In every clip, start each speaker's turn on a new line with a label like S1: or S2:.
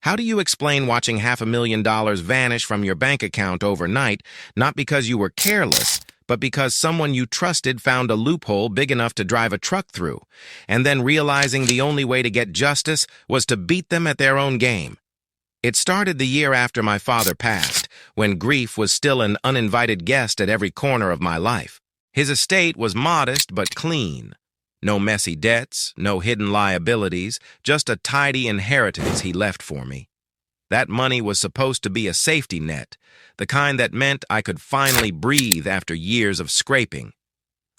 S1: How do you explain watching $500,000 vanish from your bank account overnight, not because you were careless, but because someone you trusted found a loophole big enough to drive a truck through, and then realizing the only way to get justice was to beat them at their own game? It started the year after my father passed, when grief was still an uninvited guest at every corner of my life. His estate was modest but clean. No messy debts, no hidden liabilities, just a tidy inheritance he left for me. That money was supposed to be a safety net, the kind that meant I could finally breathe after years of scraping.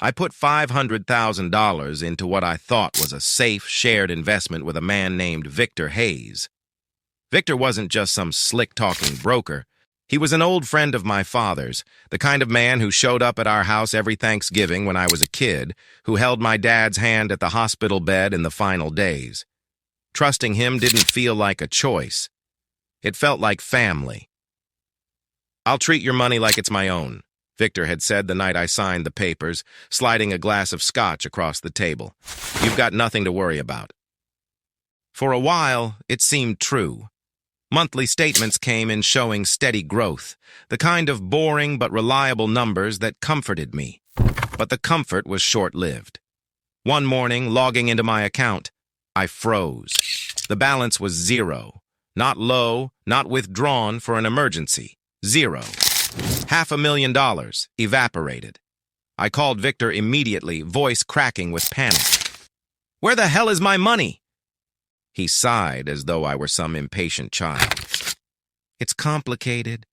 S1: I put $500,000 into what I thought was a safe, shared investment with a man named Victor Hayes. Victor wasn't just some slick-talking broker. He was an old friend of my father's, the kind of man who showed up at our house every Thanksgiving when I was a kid, who held my dad's hand at the hospital bed in the final days. Trusting him didn't feel like a choice. It felt like family. "I'll treat your money like it's my own," Victor had said the night I signed the papers, sliding a glass of scotch across the table. "You've got nothing to worry about." For a while, it seemed true. Monthly statements came in showing steady growth, the kind of boring but reliable numbers that comforted me. But the comfort was short-lived. One morning, logging into my account, I froze. The balance was zero. Not low, not withdrawn for an emergency. Zero. $500,000 evaporated. I called Victor immediately, voice cracking with panic. "Where the hell is my money?" He sighed as though I were some impatient child. "It's complicated.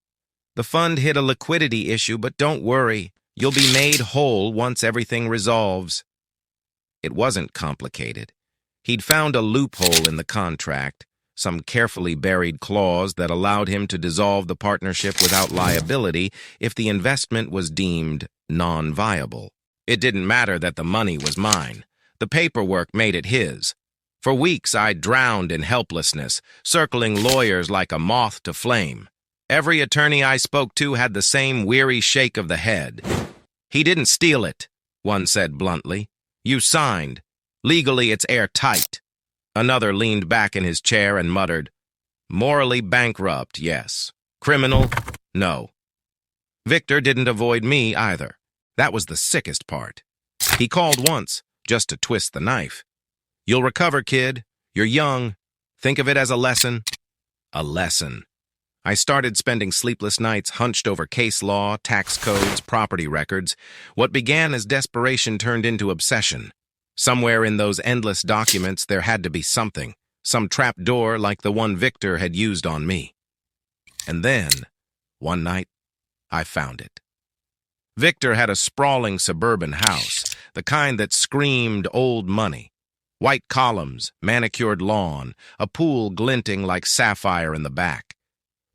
S1: The fund hit a liquidity issue, but don't worry. You'll be made whole once everything resolves." It wasn't complicated. He'd found a loophole in the contract, some carefully buried clause that allowed him to dissolve the partnership without liability if the investment was deemed non-viable. It didn't matter that the money was mine. The paperwork made it his. For weeks, I drowned in helplessness, circling lawyers like a moth to flame. Every attorney I spoke to had the same weary shake of the head. "He didn't steal it," one said bluntly. "You signed. Legally, it's airtight." Another leaned back in his chair and muttered, "Morally bankrupt, yes. Criminal, no." Victor didn't avoid me either. That was the sickest part. He called once, just to twist the knife. "You'll recover, kid. You're young. Think of it as a lesson." A lesson. I started spending sleepless nights hunched over case law, tax codes, property records. What began as desperation turned into obsession. Somewhere in those endless documents there had to be something, some trap door like the one Victor had used on me. And then, one night, I found it. Victor had a sprawling suburban house, the kind that screamed old money. White columns, manicured lawn, a pool glinting like sapphire in the back.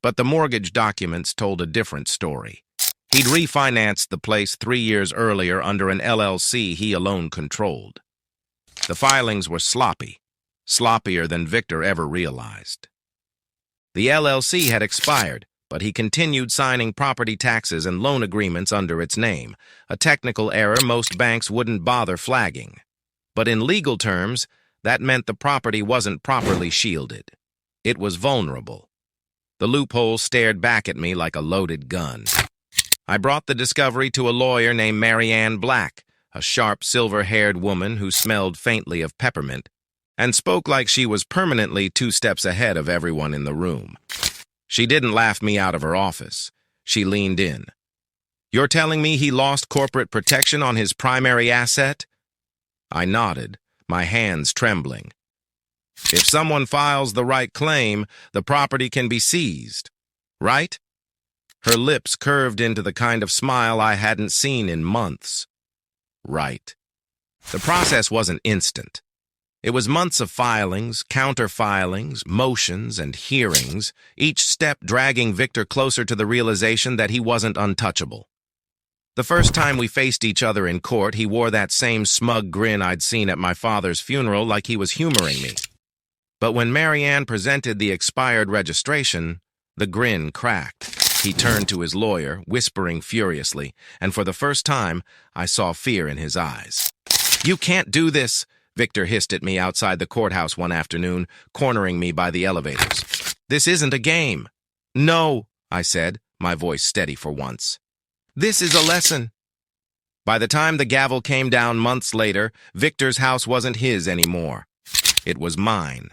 S1: But the mortgage documents told a different story. He'd refinanced the place 3 years earlier under an LLC he alone controlled. The filings were sloppy, sloppier than Victor ever realized. The LLC had expired, but he continued signing property taxes and loan agreements under its name, a technical error most banks wouldn't bother flagging. But in legal terms, that meant the property wasn't properly shielded. It was vulnerable. The loophole stared back at me like a loaded gun. I brought the discovery to a lawyer named Marianne Black, a sharp, silver-haired woman who smelled faintly of peppermint, and spoke like she was permanently 2 steps ahead of everyone in the room. She didn't laugh me out of her office. She leaned in. "You're telling me he lost corporate protection on his primary asset?" I nodded, my hands trembling. "If someone files the right claim, the property can be seized, right?" Her lips curved into the kind of smile I hadn't seen in months. Right. The process wasn't instant. It was months of filings, counter-filings, motions, and hearings, each step dragging Victor closer to the realization that he wasn't untouchable. The first time we faced each other in court, he wore that same smug grin I'd seen at my father's funeral, like he was humoring me. But when Marianne presented the expired registration, the grin cracked. He turned to his lawyer, whispering furiously, and for the first time, I saw fear in his eyes. "You can't do this," Victor hissed at me outside the courthouse one afternoon, cornering me by the elevators. This isn't a game. No, I said, my voice steady for once. This is a lesson. By the time the gavel came down months later, Victor's house wasn't his anymore. It was mine.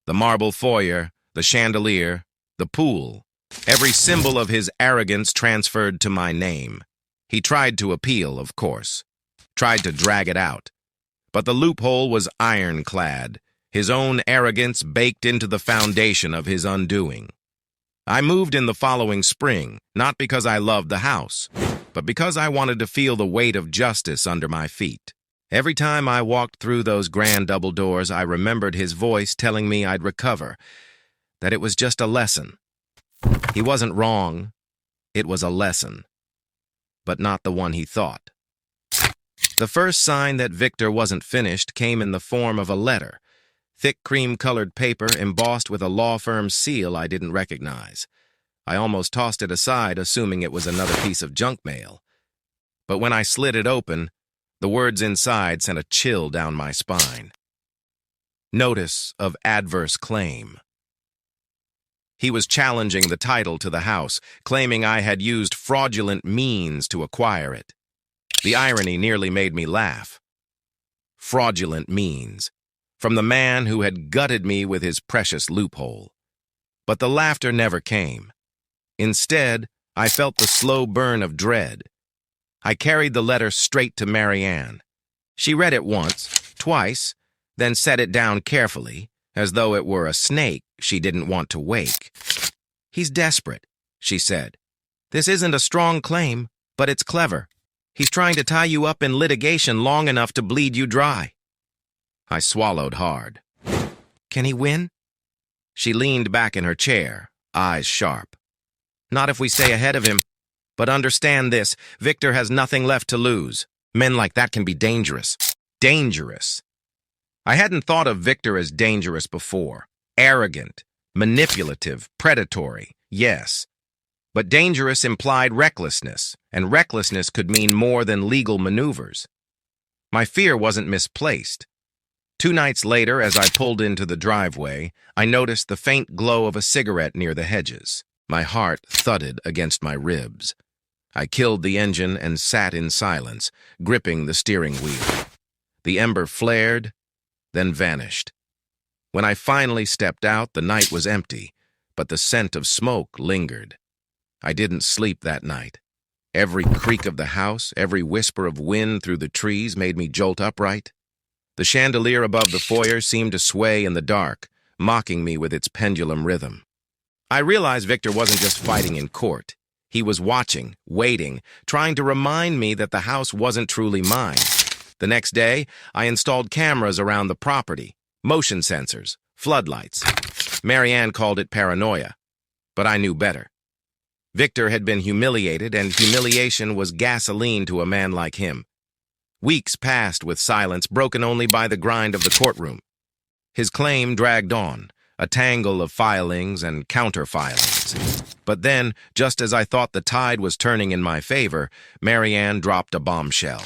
S1: The marble foyer, the chandelier, the pool. Every symbol of his arrogance transferred to my name. He tried to appeal, of course. Tried to drag it out. But the loophole was ironclad, his own arrogance baked into the foundation of his undoing. I moved in the following spring, not because I loved the house, but because I wanted to feel the weight of justice under my feet. Every time I walked through those grand double doors, I remembered his voice telling me I'd recover, that it was just a lesson. He wasn't wrong. It was a lesson, but not the one he thought. The first sign that Victor wasn't finished came in the form of a letter, thick cream-colored paper embossed with a law firm's seal I didn't recognize. I almost tossed it aside, assuming it was another piece of junk mail. But when I slid it open, the words inside sent a chill down my spine. Notice of adverse claim. He was challenging the title to the house, claiming I had used fraudulent means to acquire it. The irony nearly made me laugh. Fraudulent means, from the man who had gutted me with his precious loophole. But the laughter never came. Instead, I felt the slow burn of dread. I carried the letter straight to Marianne. She read it once, twice, then set it down carefully, as though it were a snake she didn't want to wake. "He's desperate," she said. "This isn't a strong claim, but it's clever. He's trying to tie you up in litigation long enough to bleed you dry." I swallowed hard. "Can he win?" She leaned back in her chair, eyes sharp. "Not if we stay ahead of him. But understand this, Victor has nothing left to lose. Men like that can be dangerous. Dangerous." I hadn't thought of Victor as dangerous before. Arrogant, manipulative, predatory, yes. But dangerous implied recklessness, and recklessness could mean more than legal maneuvers. My fear wasn't misplaced. 2 nights later, as I pulled into the driveway, I noticed the faint glow of a cigarette near the hedges. My heart thudded against my ribs. I killed the engine and sat in silence, gripping the steering wheel. The ember flared, then vanished. When I finally stepped out, the night was empty, but the scent of smoke lingered. I didn't sleep that night. Every creak of the house, every whisper of wind through the trees made me jolt upright. The chandelier above the foyer seemed to sway in the dark, mocking me with its pendulum rhythm. I realized Victor wasn't just fighting in court. He was watching, waiting, trying to remind me that the house wasn't truly mine. The next day, I installed cameras around the property, motion sensors, floodlights. Marianne called it paranoia, but I knew better. Victor had been humiliated, and humiliation was gasoline to a man like him. Weeks passed with silence, broken only by the grind of the courtroom. His claim dragged on, a tangle of filings and counter-filings. But then, just as I thought the tide was turning in my favor, Marianne dropped a bombshell.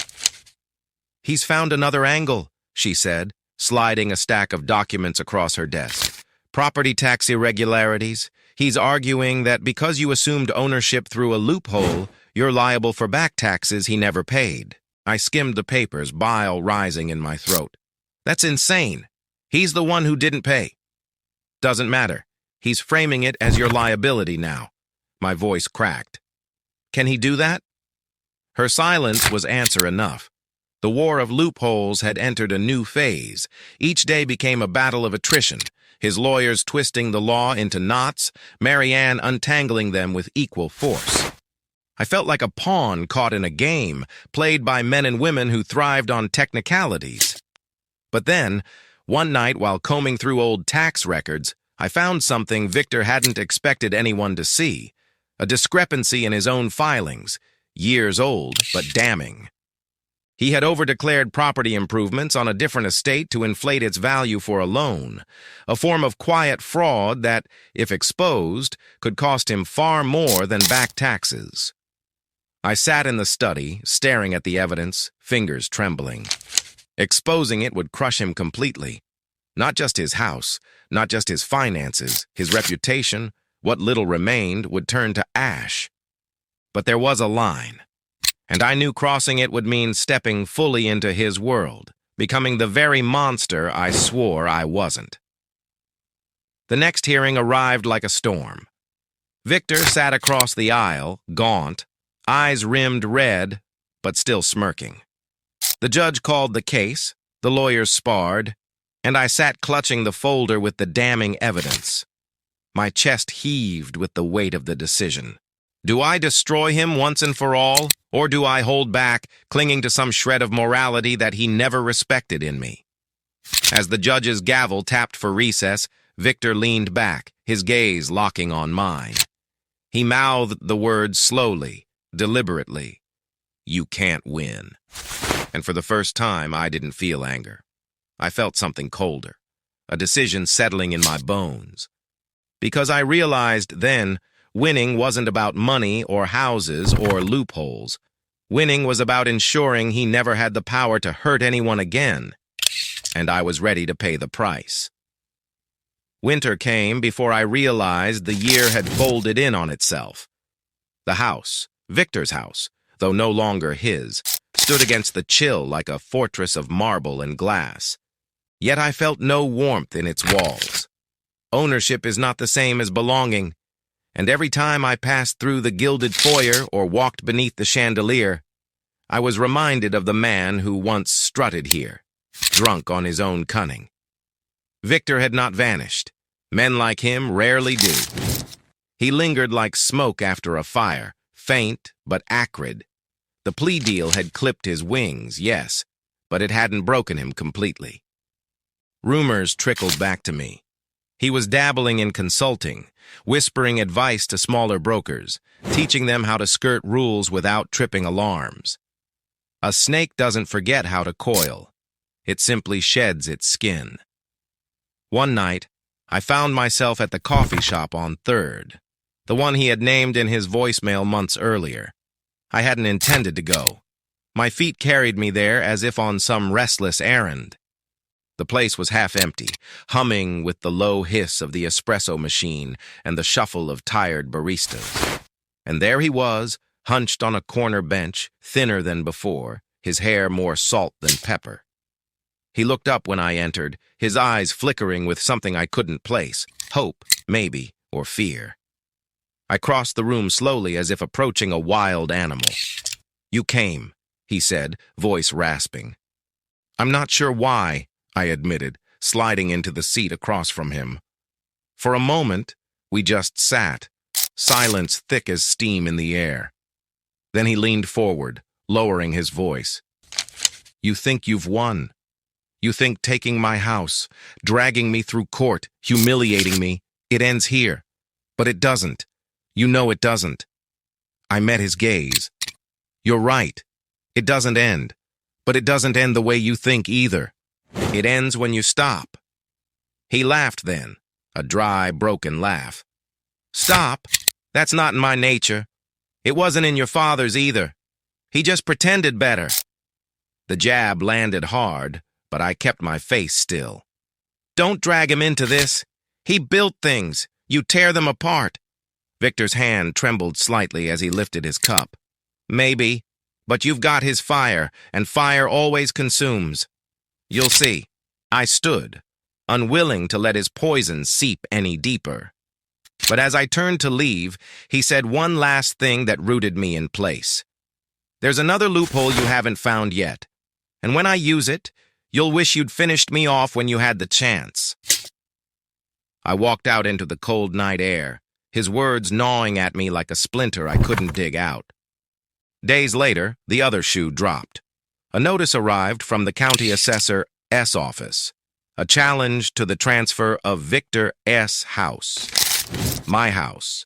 S1: "He's found another angle," she said, sliding a stack of documents across her desk. "Property tax irregularities. He's arguing that because you assumed ownership through a loophole, you're liable for back taxes he never paid." I skimmed the papers, bile rising in my throat. "That's insane. He's the one who didn't pay." "Doesn't matter. He's framing it as your liability now." My voice cracked. "Can he do that?" Her silence was answer enough. The war of loopholes had entered a new phase. Each day became a battle of attrition, his lawyers twisting the law into knots, Marianne untangling them with equal force. I felt like a pawn caught in a game, played by men and women who thrived on technicalities. But then, one night while combing through old tax records, I found something Victor hadn't expected anyone to see, a discrepancy in his own filings, years old but damning. He had overdeclared property improvements on a different estate to inflate its value for a loan, a form of quiet fraud that, if exposed, could cost him far more than back taxes. I sat in the study, staring at the evidence, fingers trembling. Exposing it would crush him completely. Not just his house, not just his finances, his reputation, what little remained would turn to ash. But there was a line, and I knew crossing it would mean stepping fully into his world, becoming the very monster I swore I wasn't. The next hearing arrived like a storm. Victor sat across the aisle, gaunt, eyes rimmed red, but still smirking. The judge called the case, the lawyers sparred, and I sat clutching the folder with the damning evidence. My chest heaved with the weight of the decision. Do I destroy him once and for all, or do I hold back, clinging to some shred of morality that he never respected in me? As the judge's gavel tapped for recess, Victor leaned back, his gaze locking on mine. He mouthed the words slowly, deliberately. You can't win. And for the first time, I didn't feel anger. I felt something colder, a decision settling in my bones. Because I realized then, winning wasn't about money or houses or loopholes. Winning was about ensuring he never had the power to hurt anyone again. And I was ready to pay the price. Winter came before I realized the year had folded in on itself. The house, Victor's house, though no longer his, stood against the chill like a fortress of marble and glass. Yet I felt no warmth in its walls. Ownership is not the same as belonging, and every time I passed through the gilded foyer or walked beneath the chandelier, I was reminded of the man who once strutted here, drunk on his own cunning. Victor had not vanished. Men like him rarely do. He lingered like smoke after a fire, faint but acrid. The plea deal had clipped his wings, yes, but it hadn't broken him completely. Rumors trickled back to me. He was dabbling in consulting, whispering advice to smaller brokers, teaching them how to skirt rules without tripping alarms. A snake doesn't forget how to coil. It simply sheds its skin. One night, I found myself at the coffee shop on 3rd, the one he had named in his voicemail months earlier. I hadn't intended to go. My feet carried me there as if on some restless errand. The place was half empty, humming with the low hiss of the espresso machine and the shuffle of tired baristas. And there he was, hunched on a corner bench, thinner than before, his hair more salt than pepper. He looked up when I entered, his eyes flickering with something I couldn't place, hope, maybe, or fear. I crossed the room slowly as if approaching a wild animal. You came, he said, voice rasping. I'm not sure why, I admitted, sliding into the seat across from him. For a moment, we just sat, silence thick as steam in the air. Then he leaned forward, lowering his voice. You think you've won. You think taking my house, dragging me through court, humiliating me, it ends here. But it doesn't. You know it doesn't. I met his gaze. You're right. It doesn't end. But it doesn't end the way you think either. It ends when you stop. He laughed then, a dry, broken laugh. Stop? That's not in my nature. It wasn't in your father's either. He just pretended better. The jab landed hard, but I kept my face still. Don't drag him into this. He built things. You tear them apart. Victor's hand trembled slightly as he lifted his cup. Maybe, but you've got his fire, and fire always consumes. You'll see. I stood, unwilling to let his poison seep any deeper. But as I turned to leave, he said one last thing that rooted me in place. There's another loophole you haven't found yet, and when I use it, you'll wish you'd finished me off when you had the chance. I walked out into the cold night air, his words gnawing at me like a splinter I couldn't dig out. Days later, the other shoe dropped. A notice arrived from the county assessor S. office, a challenge to the transfer of Victor S. house, my house.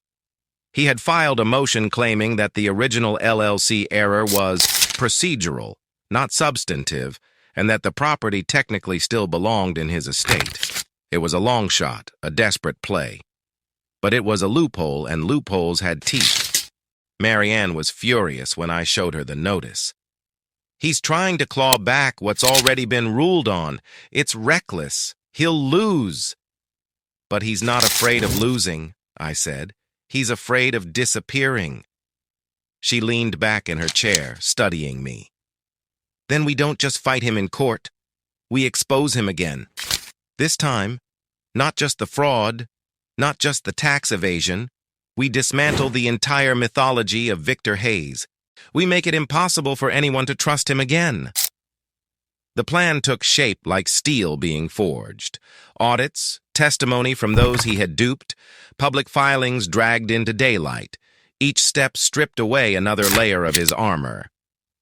S1: He had filed a motion claiming that the original LLC error was procedural, not substantive, and that the property technically still belonged in his estate. It was a long shot, a desperate play. But it was a loophole, and loopholes had teeth. Marianne was furious when I showed her the notice. He's trying to claw back what's already been ruled on. It's reckless, He'll lose. But he's not afraid of losing, I said. He's afraid of disappearing. She leaned back in her chair, studying me. Then we don't just fight him in court. We expose him again. This time, not just the fraud, not just the tax evasion, we dismantle the entire mythology of Victor Hayes. We make it impossible for anyone to trust him again. The plan took shape like steel being forged. Audits, testimony from those he had duped, public filings dragged into daylight. Each step stripped away another layer of his armor.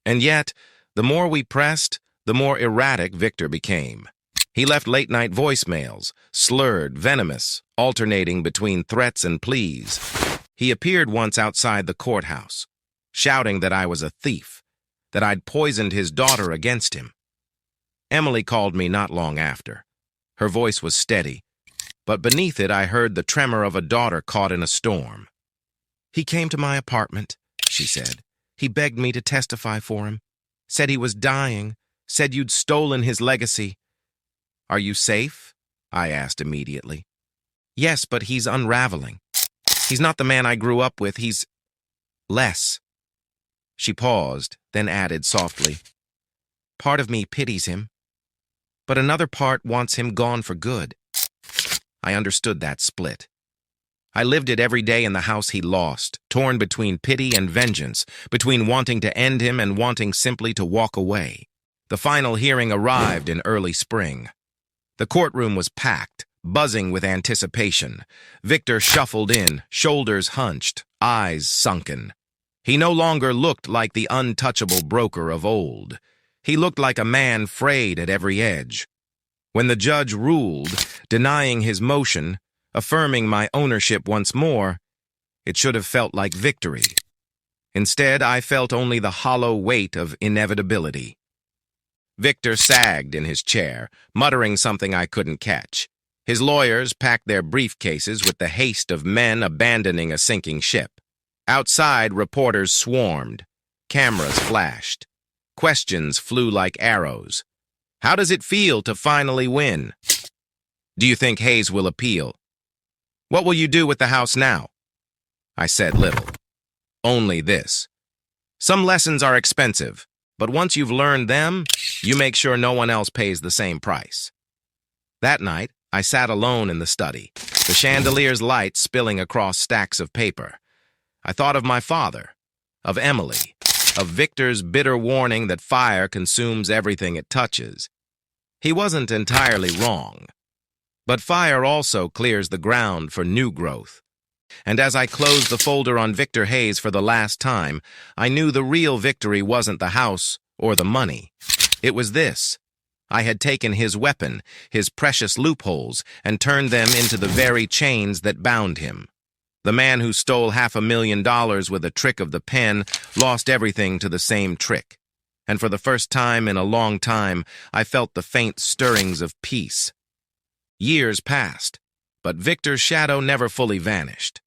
S1: And yet, the more we pressed, the more erratic Victor became. He left late-night voicemails, slurred, venomous, alternating between threats and pleas. He appeared once outside the courthouse, shouting that I was a thief, that I'd poisoned his daughter against him. Emily called me not long after. Her voice was steady, but beneath it I heard the tremor of a daughter caught in a storm. He came to my apartment, she said. He begged me to testify for him, said he was dying, said you'd stolen his legacy. Are you safe? I asked immediately. Yes, but he's unraveling. He's not the man I grew up with, he's less. She paused, then added softly, part of me pities him, but another part wants him gone for good. I understood that split. I lived it every day in the house he lost, torn between pity and vengeance, between wanting to end him and wanting simply to walk away. The final hearing arrived in early spring. The courtroom was packed, buzzing with anticipation. Victor shuffled in, shoulders hunched, eyes sunken. He no longer looked like the untouchable broker of old. He looked like a man frayed at every edge. When the judge ruled, denying his motion, affirming my ownership once more, it should have felt like victory. Instead, I felt only the hollow weight of inevitability. Victor sagged in his chair, muttering something I couldn't catch. His lawyers packed their briefcases with the haste of men abandoning a sinking ship. Outside, reporters swarmed. Cameras flashed. Questions flew like arrows. How does it feel to finally win? Do you think Hayes will appeal? What will you do with the house now? I said little. Only this. Some lessons are expensive, but once you've learned them, you make sure no one else pays the same price. That night, I sat alone in the study, the chandelier's light spilling across stacks of paper. I thought of my father, of Emily, of Victor's bitter warning that fire consumes everything it touches. He wasn't entirely wrong. But fire also clears the ground for new growth. And as I closed the folder on Victor Hayes for the last time, I knew the real victory wasn't the house or the money. It was this. I had taken his weapon, his precious loopholes, and turned them into the very chains that bound him. The man who stole $500,000 with a trick of the pen lost everything to the same trick. And for the first time in a long time, I felt the faint stirrings of peace. Years passed, but Victor's shadow never fully vanished.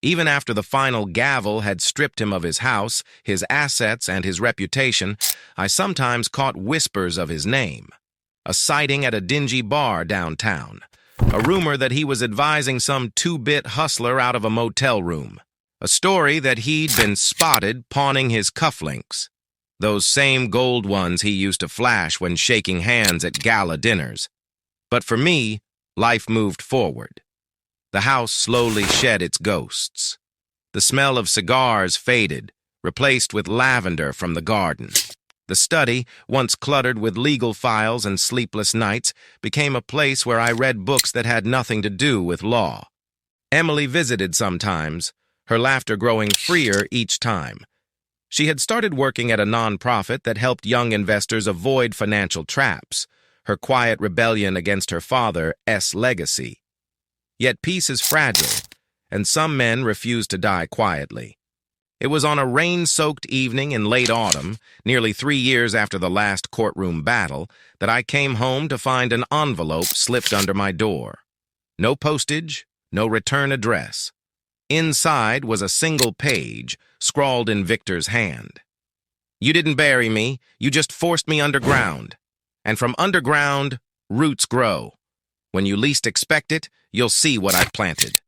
S1: Even after the final gavel had stripped him of his house, his assets, and his reputation, I sometimes caught whispers of his name. A sighting at a dingy bar downtown. A rumor that he was advising some two-bit hustler out of a motel room. A story that he'd been spotted pawning his cufflinks. Those same gold ones he used to flash when shaking hands at gala dinners. But for me, life moved forward. The house slowly shed its ghosts. The smell of cigars faded, replaced with lavender from the garden. The study, once cluttered with legal files and sleepless nights, became a place where I read books that had nothing to do with law. Emily visited sometimes, her laughter growing freer each time. She had started working at a nonprofit that helped young investors avoid financial traps, her quiet rebellion against her father's legacy. Yet peace is fragile, and some men refuse to die quietly. It was on a rain-soaked evening in late autumn, nearly 3 years after the last courtroom battle, that I came home to find an envelope slipped under my door. No postage, no return address. Inside was a single page, scrawled in Victor's hand. You didn't bury me, you just forced me underground. And from underground, roots grow. When you least expect it, you'll see what I've planted.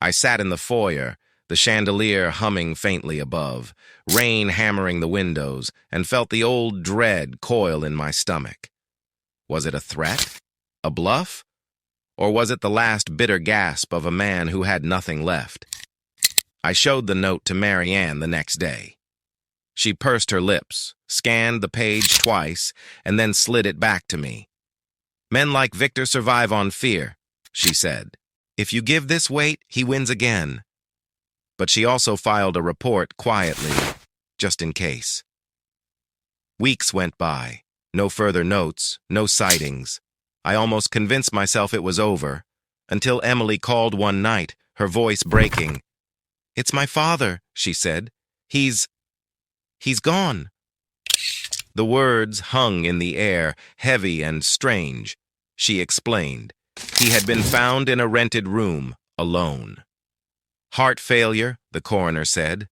S1: I sat in the foyer, the chandelier humming faintly above, rain hammering the windows, and felt the old dread coil in my stomach. Was it a threat? A bluff? Or was it the last bitter gasp of a man who had nothing left? I showed the note to Mary Ann the next day. She pursed her lips, scanned the page twice, and then slid it back to me. "Men like Victor survive on fear," she said. "If you give this weight, he wins again." But she also filed a report quietly, just in case. Weeks went by. No further notes, no sightings. I almost convinced myself it was over, until Emily called one night, her voice breaking. "It's my father," she said. He's gone." The words hung in the air, heavy and strange. She explained. He had been found in a rented room, alone. Heart failure, the coroner said.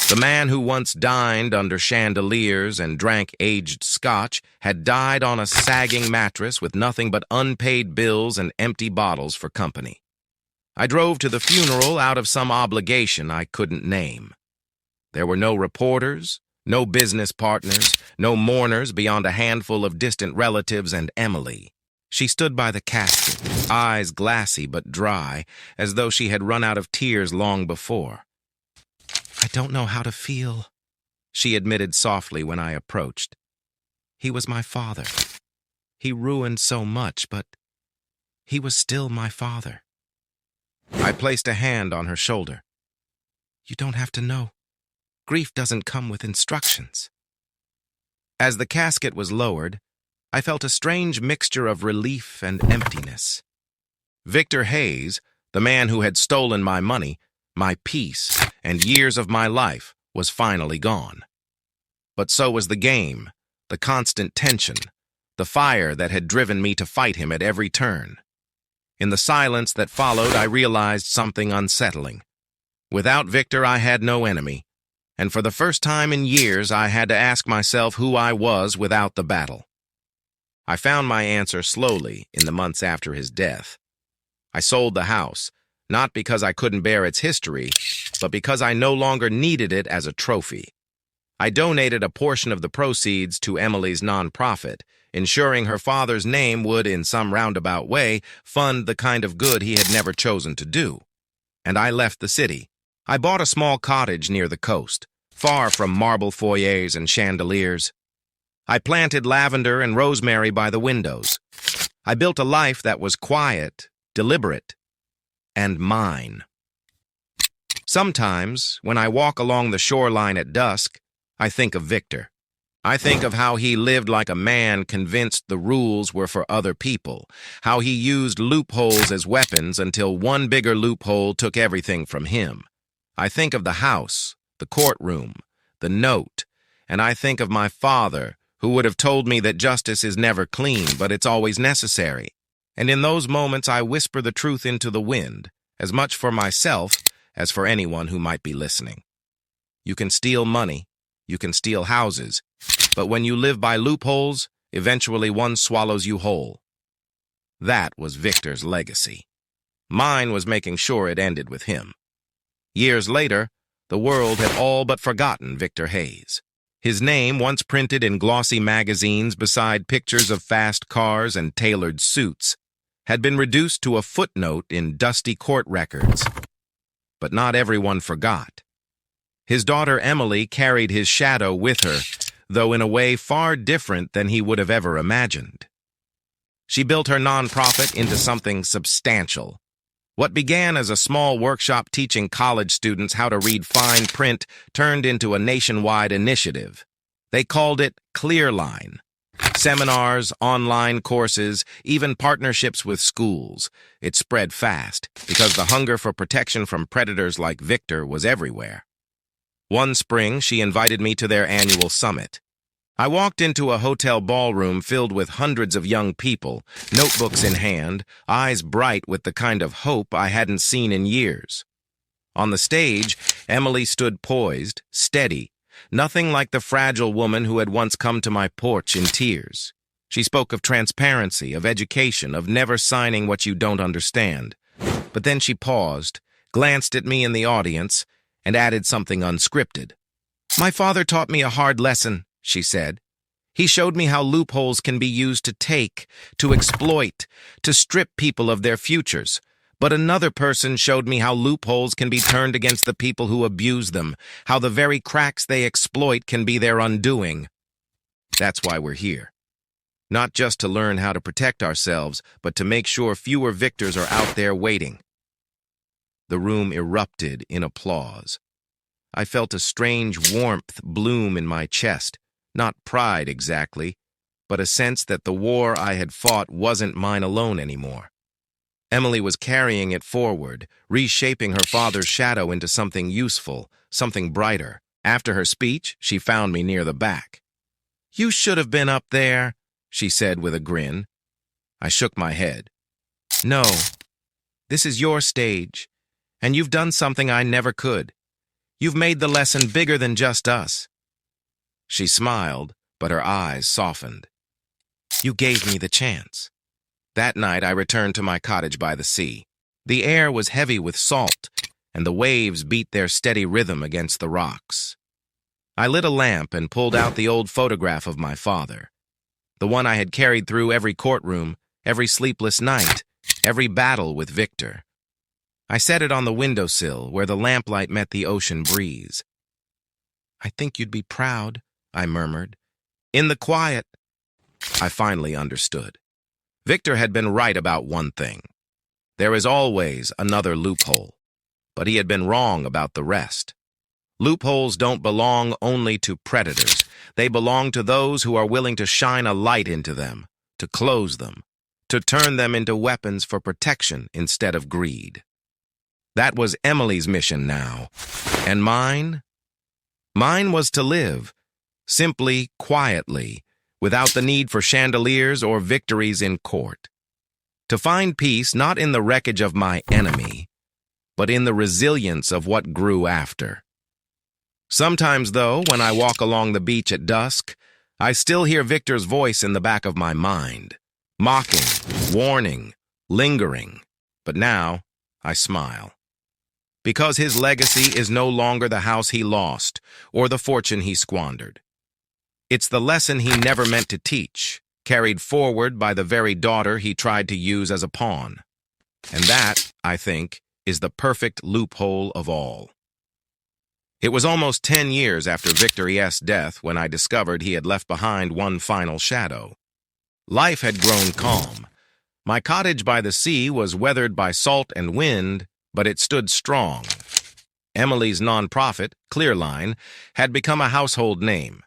S1: The man who once dined under chandeliers and drank aged scotch had died on a sagging mattress with nothing but unpaid bills and empty bottles for company. I drove to the funeral out of some obligation I couldn't name. There were no reporters, no business partners, no mourners beyond a handful of distant relatives and Emily. She stood by the casket, eyes glassy but dry, as though she had run out of tears long before. "I don't know how to feel," she admitted softly when I approached. "He was my father. He ruined so much, but he was still my father." I placed a hand on her shoulder. "You don't have to know. Grief doesn't come with instructions." As the casket was lowered, I felt a strange mixture of relief and emptiness. Victor Hayes, the man who had stolen my money, my peace, and years of my life, was finally gone. But so was the game, the constant tension, the fire that had driven me to fight him at every turn. In the silence that followed, I realized something unsettling. Without Victor, I had no enemy, and for the first time in years, I had to ask myself who I was without the battle. I found my answer slowly in the months after his death. I sold the house, not because I couldn't bear its history, but because I no longer needed it as a trophy. I donated a portion of the proceeds to Emily's nonprofit, ensuring her father's name would, in some roundabout way, fund the kind of good he had never chosen to do. And I left the city. I bought a small cottage near the coast, far from marble foyers and chandeliers. I planted lavender and rosemary by the windows. I built a life that was quiet, deliberate, and mine. Sometimes, when I walk along the shoreline at dusk, I think of Victor. I think of how he lived like a man convinced the rules were for other people, how he used loopholes as weapons until one bigger loophole took everything from him. I think of the house, the courtroom, the note, and I think of my father, who would have told me that justice is never clean, but it's always necessary. And in those moments, I whisper the truth into the wind, as much for myself as for anyone who might be listening. You can steal money, you can steal houses, but when you live by loopholes, eventually one swallows you whole. That was Victor's legacy. Mine was making sure it ended with him. Years later, the world had all but forgotten Victor Hayes. His name, once printed in glossy magazines beside pictures of fast cars and tailored suits, had been reduced to a footnote in dusty court records. But not everyone forgot. His daughter Emily carried his shadow with her, though in a way far different than he would have ever imagined. She built her nonprofit into something substantial. What began as a small workshop teaching college students how to read fine print turned into a nationwide initiative. They called it Clearline. Seminars, online courses, even partnerships with schools. It spread fast because the hunger for protection from predators like Victor was everywhere. One spring, she invited me to their annual summit. I walked into a hotel ballroom filled with hundreds of young people, notebooks in hand, eyes bright with the kind of hope I hadn't seen in years. On the stage, Emily stood poised, steady, nothing like the fragile woman who had once come to my porch in tears. She spoke of transparency, of education, of never signing what you don't understand. But then she paused, glanced at me in the audience, and added something unscripted. "My father taught me a hard lesson," she said. "He showed me how loopholes can be used to take, to exploit, to strip people of their futures. But another person showed me how loopholes can be turned against the people who abuse them, how the very cracks they exploit can be their undoing. That's why we're here. Not just to learn how to protect ourselves, but to make sure fewer victors are out there waiting." The room erupted in applause. I felt a strange warmth bloom in my chest, not pride exactly, but a sense that the war I had fought wasn't mine alone anymore. Emily was carrying it forward, reshaping her father's shadow into something useful, something brighter. After her speech, she found me near the back. "You should have been up there," she said with a grin. I shook my head. "No, this is your stage, and you've done something I never could. You've made the lesson bigger than just us." She smiled, but her eyes softened. "You gave me the chance." That night I returned to my cottage by the sea. The air was heavy with salt, and the waves beat their steady rhythm against the rocks. I lit a lamp and pulled out the old photograph of my father, the one I had carried through every courtroom, every sleepless night, every battle with Victor. I set it on the windowsill where the lamplight met the ocean breeze. "I think you'd be proud," I murmured. "In the quiet." I finally understood. Victor had been right about one thing. There is always another loophole, but he had been wrong about the rest. Loopholes don't belong only to predators. They belong to those who are willing to shine a light into them, to close them, to turn them into weapons for protection instead of greed. That was Emily's mission now. And mine? Mine was to live, simply, quietly, without the need for chandeliers or victories in court. To find peace not in the wreckage of my enemy, but in the resilience of what grew after. Sometimes, though, when I walk along the beach at dusk, I still hear Victor's voice in the back of my mind, mocking, warning, lingering. But now, I smile. Because his legacy is no longer the house he lost or the fortune he squandered. It's the lesson he never meant to teach, carried forward by the very daughter he tried to use as a pawn. And that, I think, is the perfect loophole of all. It was almost 10 years after Victor E.'s death when I discovered he had left behind one final shadow. Life had grown calm. My cottage by the sea was weathered by salt and wind, but it stood strong. Emily's nonprofit, Clearline, had become a household name.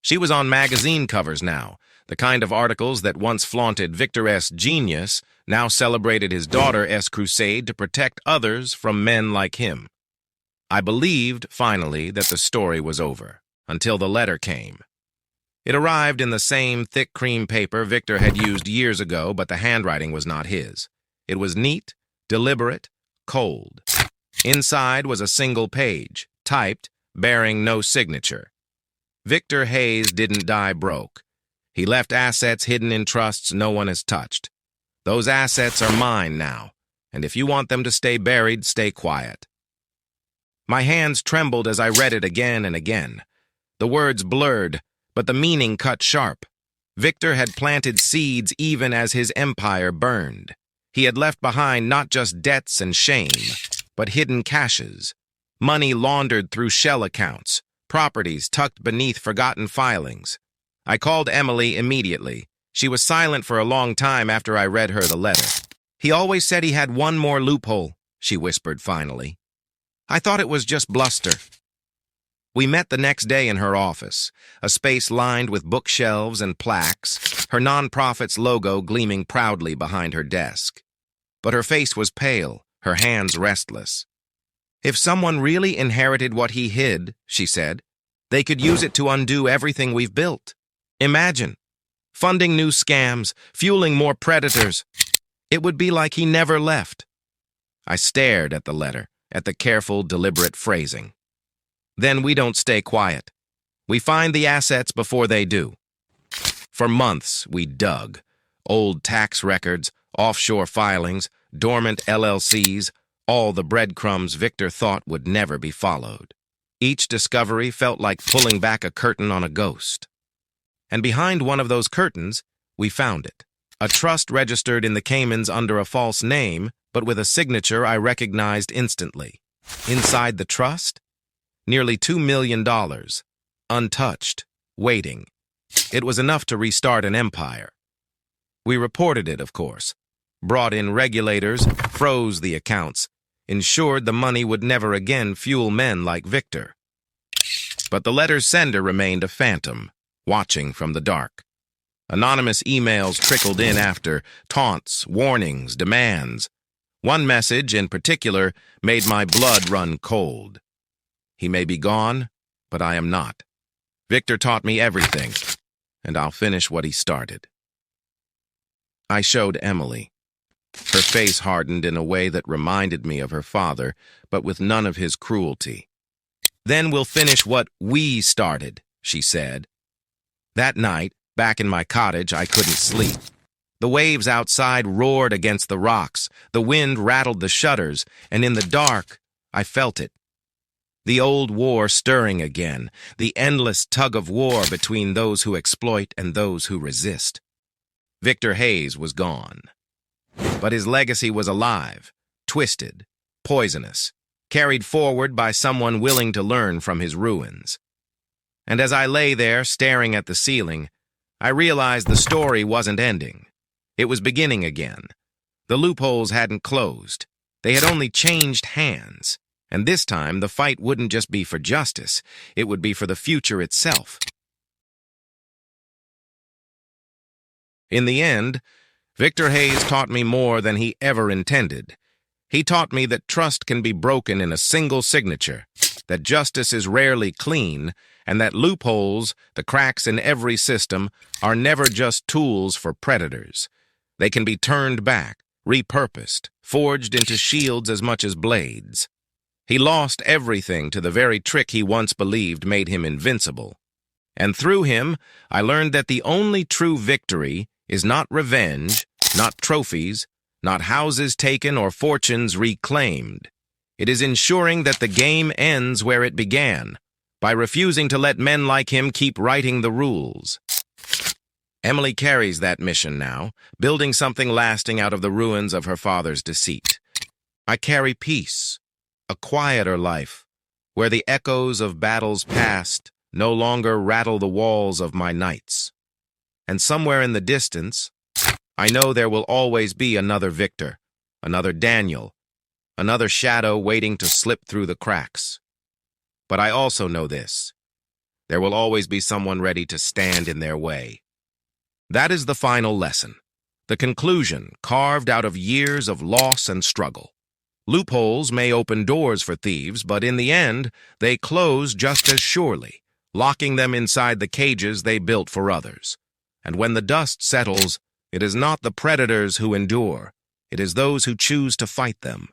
S1: She was on magazine covers now. The kind of articles that once flaunted Victor S. genius now celebrated his daughter S. crusade to protect others from men like him. I believed, finally, that the story was over, until the letter came. It arrived in the same thick cream paper Victor had used years ago, but the handwriting was not his. It was neat, deliberate, cold. Inside was a single page, typed, bearing no signature. Victor Hayes didn't die broke. He left assets hidden in trusts no one has touched. Those assets are mine now, and if you want them to stay buried, stay quiet. My hands trembled as I read it again and again. The words blurred, but the meaning cut sharp. Victor had planted seeds even as his empire burned. He had left behind not just debts and shame, but hidden caches, money laundered through shell accounts, properties tucked beneath forgotten filings. I called Emily immediately. She was silent for a long time after I read her the letter. "He always said he had one more loophole," she whispered finally. "I thought it was just bluster." We met the next day in her office, a space lined with bookshelves and plaques, her nonprofit's logo gleaming proudly behind her desk. But her face was pale, her hands restless. "If someone really inherited what he hid," she said, "they could use it to undo everything we've built. Imagine, funding new scams, fueling more predators. It would be like he never left." I stared at the letter, at the careful, deliberate phrasing. "Then we don't stay quiet. We find the assets before they do." For months, we dug. Old tax records, offshore filings, dormant LLCs, all the breadcrumbs Victor thought would never be followed. Each discovery felt like pulling back a curtain on a ghost. And behind one of those curtains, we found it. A trust registered in the Caymans under a false name, but with a signature I recognized instantly. Inside the trust, nearly $2 million, untouched, waiting. It was enough to restart an empire. We reported it, of course, brought in regulators, froze the accounts, ensured the money would never again fuel men like Victor. But the letter's sender remained a phantom, watching from the dark. Anonymous emails trickled in after, taunts, warnings, demands. One message, in particular, made my blood run cold. He may be gone, but I am not. Victor taught me everything, and I'll finish what he started. I showed Emily. Her face hardened in a way that reminded me of her father, but with none of his cruelty. "Then we'll finish what we started," she said. That night, back in my cottage, I couldn't sleep. The waves outside roared against the rocks, the wind rattled the shutters, and in the dark, I felt it. The old war stirring again, the endless tug-of-war between those who exploit and those who resist. Victor Hayes was gone. But his legacy was alive, twisted, poisonous, carried forward by someone willing to learn from his ruins. And as I lay there, staring at the ceiling, I realized the story wasn't ending. It was beginning again. The loopholes hadn't closed. They had only changed hands. And this time, the fight wouldn't just be for justice. It would be for the future itself. In the end, Victor Hayes taught me more than he ever intended. He taught me that trust can be broken in a single signature, that justice is rarely clean, and that loopholes, the cracks in every system, are never just tools for predators. They can be turned back, repurposed, forged into shields as much as blades. He lost everything to the very trick he once believed made him invincible. And through him, I learned that the only true victory is not revenge, not trophies, not houses taken or fortunes reclaimed. It is ensuring that the game ends where it began, by refusing to let men like him keep writing the rules. Emily carries that mission now, building something lasting out of the ruins of her father's deceit. I carry peace, a quieter life, where the echoes of battles past no longer rattle the walls of my nights. And somewhere in the distance, I know there will always be another Victor, another Daniel, another shadow waiting to slip through the cracks. But I also know this: there will always be someone ready to stand in their way. That is the final lesson, the conclusion carved out of years of loss and struggle. Loopholes may open doors for thieves, but in the end, they close just as surely, locking them inside the cages they built for others. And when the dust settles, it is not the predators who endure, it is those who choose to fight them.